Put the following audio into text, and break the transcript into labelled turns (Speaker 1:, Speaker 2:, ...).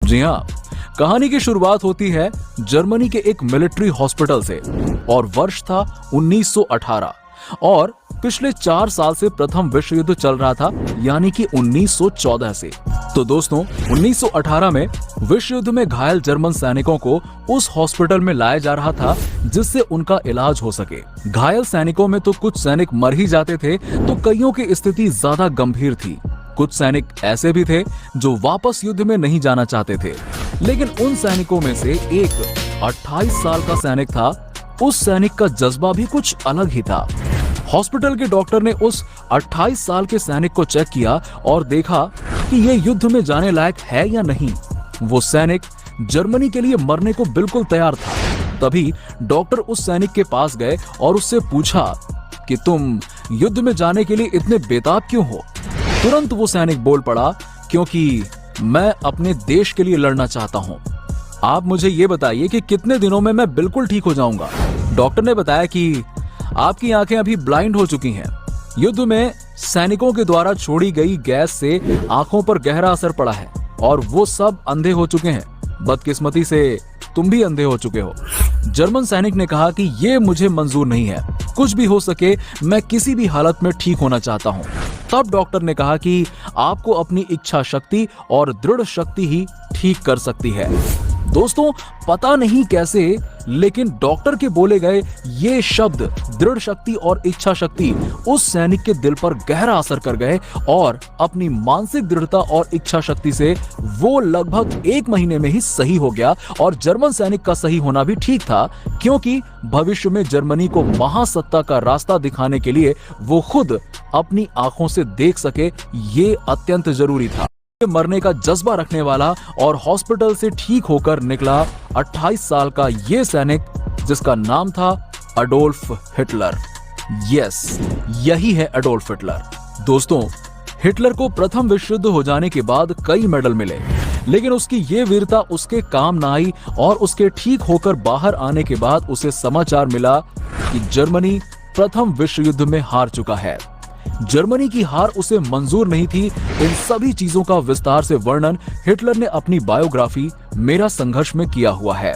Speaker 1: जी हाँ, कहानी की शुरुआत होती है जर्मनी के एक मिलिट्री हॉस्पिटल से और वर्ष था 1918 और पिछले 4 साल से प्रथम विश्व युद्ध चल रहा था, यानी कि 1914 से। तो दोस्तों, 1918 में विश्व युद्ध में घायल जर्मन सैनिकों को उस हॉस्पिटल में लाया जा रहा था जिससे उनका इलाज हो सके। घायल सैनिकों में तो कुछ सैनिक मर ही जाते थे, तो कईयों की स्थिति ज्यादा गंभीर थी। कुछ सैनिक ऐसे भी थे जो वापस युद्ध में नहीं जाना चाहते थे। लेकिन उन सैनिकों में से एक 28 साल का सैनिक था। उस सैनिक का जज्बा भी कुछ अलग ही था। हॉस्पिटल के डॉक्टर ने उस 28 साल के सैनिक को चेक किया और देखा कि ये युद्ध में जाने लायक है या नहीं। वो सैनिक जर्मनी के लिए मरने को बिल्कुल तैयार था। तभी डॉक्टर उस सैनिक के पास गए और उससे पूछा कि तुम युद्ध में जाने के लिए इतने बेताब क्यों हो? तुरंत वो सैनिक बोल पड़ा, क्योंकि मैं अपने देश के लिए लड़ना चाहता हूँ। आप मुझे ये बताइए कि कितने दिनों में मैं बिल्कुल ठीक हो जाऊंगा। डॉक्टर ने बताया कि आपकी आंखें अभी ब्लाइंड हो चुकी हैं। युद्ध में सैनिकों के द्वारा छोड़ी गई गैस से आंखों पर गहरा असर पड़ा है और वो सब अंधे हो चुके हैं। बदकिस्मती से तुम भी अंधे हो चुके हो। जर्मन सैनिक ने कहा कि ये मुझे मंजूर नहीं है। कुछ भी हो सके, मैं किसी भी हालत में ठीक होना चाहता हूँ। तब डॉक्टर ने कहा कि आपको अपनी इच्छा शक्ति और दृढ़ शक्ति ही ठीक कर सकती है। दोस्तों, पता नहीं कैसे, लेकिन डॉक्टर के बोले गए ये शब्द दृढ़ शक्ति और इच्छा शक्ति उस सैनिक के दिल पर गहरा असर कर गए और अपनी मानसिक दृढ़ता और इच्छा शक्ति से वो लगभग 1 महीने में ही सही हो गया। और जर्मन सैनिक का सही होना भी ठीक था, क्योंकि भविष्य में जर्मनी को महासत्ता का रास्ता दिखाने के लिए वो खुद अपनी आंखों से देख सके, ये अत्यंत जरूरी था। मरने का जज्बा रखने वाला और हॉस्पिटल से ठीक होकर निकला 28 साल का ये सैनिक, जिसका नाम था अडोल्फ हिटलर। यस, यही है अडोल्फ हिटलर। दोस्तों, हिटलर को प्रथम विश्व युद्ध हो जाने के बाद कई मेडल मिले, लेकिन उसकी ये वीरता उसके काम न आई और उसके ठीक होकर बाहर आने के बाद उसे समाचार मिला कि जर्मनी प्रथम विश्व युद्ध में हार चुका है। जर्मनी की हार उसे मंजूर नहीं थी। इन सभी चीजों का विस्तार से वर्णन हिटलर ने अपनी बायोग्राफी मेरा संघर्ष में किया हुआ है।